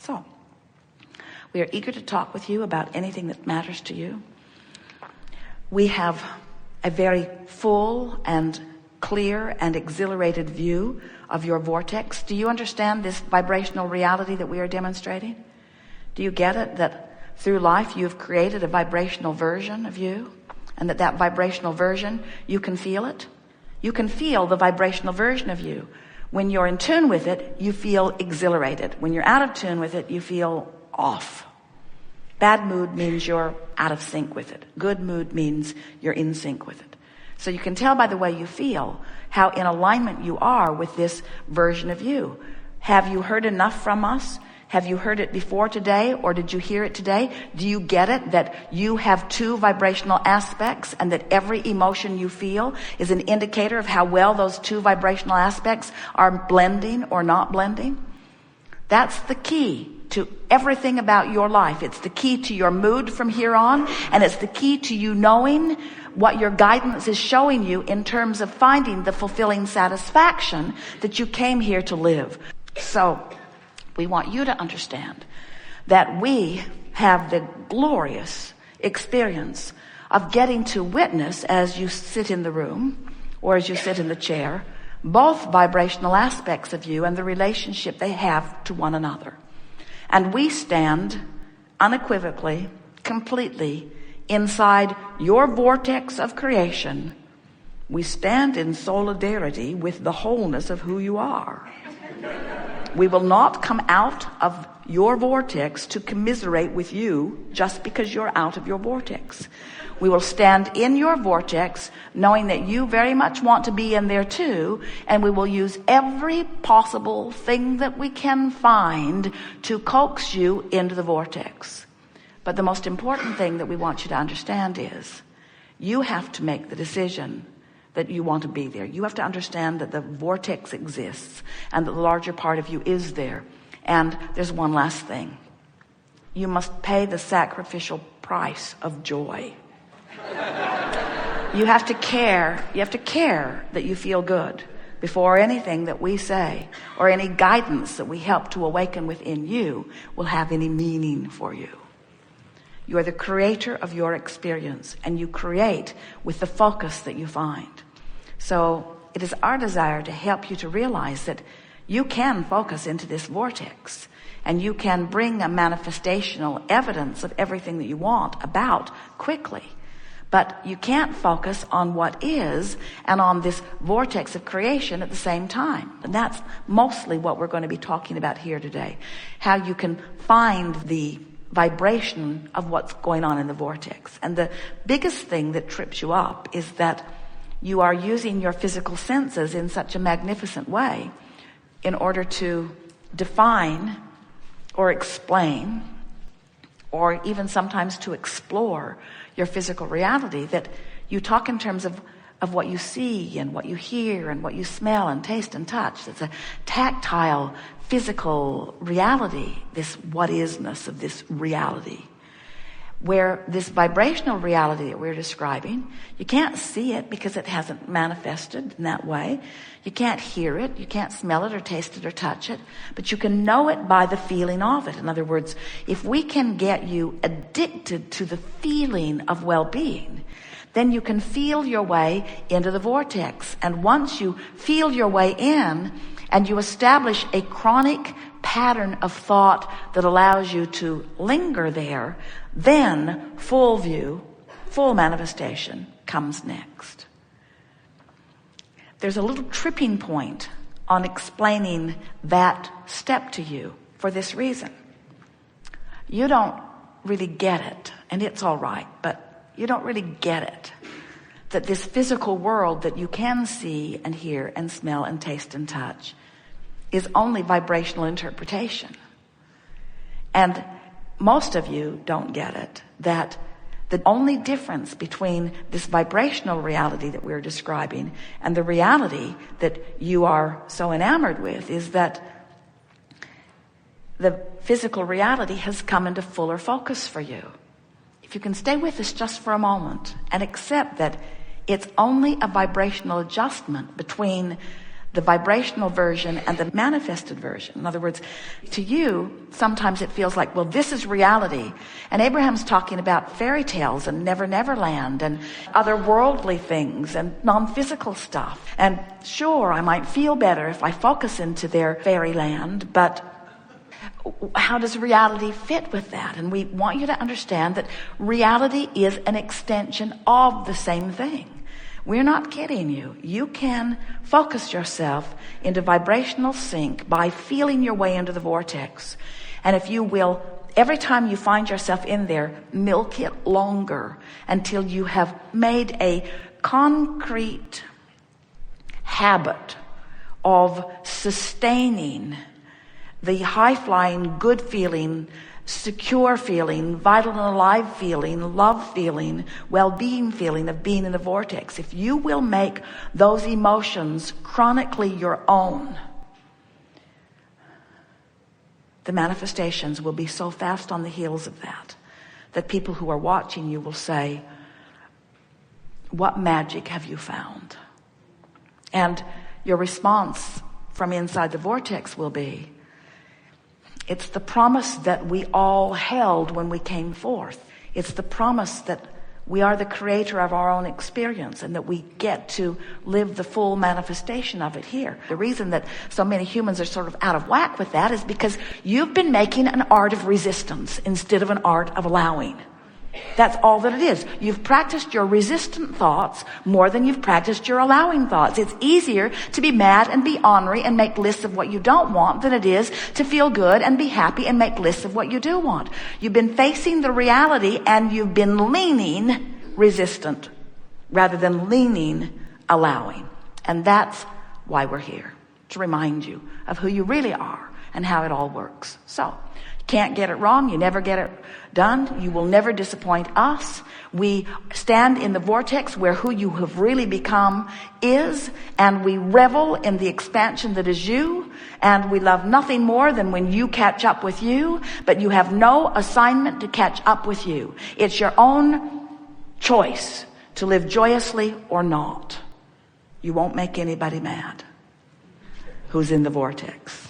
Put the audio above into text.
So, we are eager to talk with you about anything that matters to you. We have a very full and clear and exhilarated view of your vortex. Do you understand this vibrational reality that we are demonstrating? Do you get it? That through life you've created a vibrational version of you, and that vibrational version, you can feel it. You can feel the vibrational version of you. When you're in tune with it, you feel exhilarated. When you're out of tune with it, you feel off. Bad mood means you're out of sync with it. Good mood means you're in sync with it. So you can tell by the way you feel how in alignment you are with this version of you. Have you heard enough from us? Have you heard it before today, or did you hear it today? Do you get it that you have two vibrational aspects, and that every emotion you feel is an indicator of how well those two vibrational aspects are blending or not blending? That's the key to everything about your life. It's the key to your mood from here on, and it's the key to you knowing what your guidance is showing you in terms of finding the fulfilling satisfaction that you came here to live. So we want you to understand that we have the glorious experience of getting to witness, as you sit in the room or as you sit in the chair, both vibrational aspects of you and the relationship they have to one another. And we stand unequivocally, completely inside your vortex of creation. We stand in solidarity with the wholeness of who you are. We will not come out of your vortex to commiserate with you just because you're out of your vortex. We will stand in your vortex knowing that you very much want to be in there too, and we will use every possible thing that we can find to coax you into the vortex. But the most important thing that we want you to understand is you have to make the decision that you want to be there. You have to understand that the vortex exists and that the larger part of you is there. And there's one last thing. You must pay the sacrificial price of joy. You have to care that you feel good before anything that we say or any guidance that we help to awaken within you will have any meaning for you. You are the creator of your experience, and you create with the focus that you find. So it is our desire to help you to realize that you can focus into this vortex, and you can bring a manifestational evidence of everything that you want about quickly. But you can't focus on what is and on this vortex of creation at the same time. And that's mostly what we're going to be talking about here today. How you can find the vibration of what's going on in the vortex. And the biggest thing that trips you up is that you are using your physical senses in such a magnificent way in order to define or explain, or even sometimes to explore your physical reality, that you talk in terms of what you see and what you hear and what you smell and taste and touch. It's a tactile, physical reality, this what-isness of this reality. Where this vibrational reality that we're describing, you can't see it because it hasn't manifested in that way. You can't hear it, you can't smell it or taste it or touch it, but you can know it by the feeling of it. In other words, if we can get you addicted to the feeling of well-being, then you can feel your way into the vortex. And once you feel your way in and you establish a chronic pattern of thought that allows you to linger there, then full view, full manifestation comes next. There's a little tripping point on explaining that step to you for this reason. You don't really get it, and it's all right, but you don't really get it, that this physical world that you can see and hear and smell and taste and touch is only vibrational interpretation. And most of you don't get it, that the only difference between this vibrational reality that we're describing and the reality that you are so enamored with is that the physical reality has come into fuller focus for you. If you can stay with us just for a moment and accept that it's only a vibrational adjustment between the vibrational version and the manifested version. In other words, to you, sometimes it feels like, well, this is reality. And Abraham's talking about fairy tales and Never Never Land and other worldly things and non-physical stuff. And sure, I might feel better if I focus into their fairyland, but how does reality fit with that? And we want you to understand that reality is an extension of the same thing. We're not kidding you. You can focus yourself into vibrational sync by feeling your way into the vortex. And if you will, every time you find yourself in there, milk it longer until you have made a concrete habit of sustaining the high-flying, good feeling, secure feeling, vital and alive feeling, love feeling, well-being feeling of being in the vortex. If you will make those emotions chronically your own, the manifestations will be so fast on the heels of that, that people who are watching you will say, what magic have you found? And your response from inside the vortex will be, it's the promise that we all held when we came forth. It's the promise that we are the creator of our own experience and that we get to live the full manifestation of it here. The reason that so many humans are sort of out of whack with that is because you've been making an art of resistance instead of an art of allowing. That's all that it is. You've practiced your resistant thoughts more than you've practiced your allowing thoughts. It's easier to be mad and be ornery and make lists of what you don't want than it is to feel good and be happy and make lists of what you do want. You've been facing the reality and you've been leaning resistant rather than leaning allowing. And that's why we're here, to remind you of who you really are and how it all works. So, can't get it wrong. You never get it done. You will never disappoint us. We stand in the vortex where who you have really become is, and we revel in the expansion that is you, and we love nothing more than when you catch up with you, but you have no assignment to catch up with you. It's your own choice to live joyously or not. You won't make anybody mad who's in the vortex.